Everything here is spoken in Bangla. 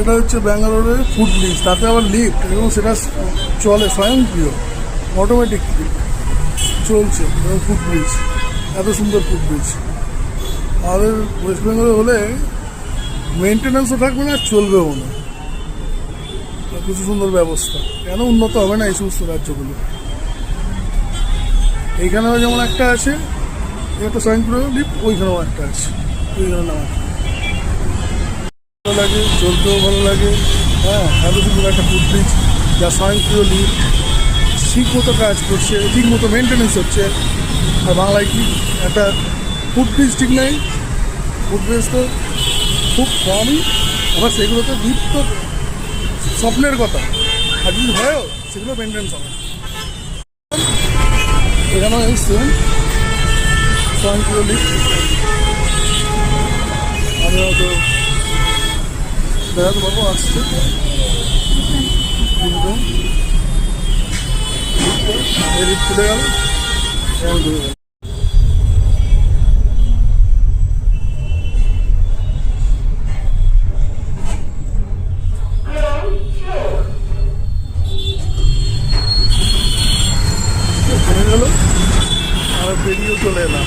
এটা হচ্ছে ব্যাঙ্গালোরের ফুট ব্রিজ, তাতে আবার লিফট এবং সেটা চলে স্বয়ংক্রিয়, অটোমেটিক চলছে ফুট ব্রিজ। এত সুন্দর ফুট ব্রিজ আমাদের ওয়েস্ট বেঙ্গলে হলে মেনটেন্যান্সও থাকবে না, চলবেও না। কিছু সুন্দর ব্যবস্থা, কেন উন্নত হবে না এই সমস্ত রাজ্যগুলো? এইখানেও যেমন একটা আছে, একটা স্বয়ংক্রিয় লিফট, ওইখানেও একটা আছে, ওইখানে নামা ভালো লাগে, চলতেও ভালো লাগে। হ্যাঁ, এত সুন্দর একটা ফুট ব্রিজ যা স্বয়ংক্রিয় লিফট, ঠিক মতো কাজ করছে, ঠিক মতো মেনটেন্যান্স হচ্ছে। আর বাংলায় কি একটা ফুট ব্রিজ ঠিক নেই, ফুট ব্রিজ তো খুব কমই, আবার সেগুলোতে লিফট তো স্বপ্নের কথা, আর যদি হয়ও সেগুলো মেনটেন্স হবে। এখানেও এসছে স্বয়ংক্রিয় লিফট, আমি হয়তো দেখাতে পারবো, আসছে লিফট খুলে গেল, গেল আর বেরিয়েও চলে এলাম।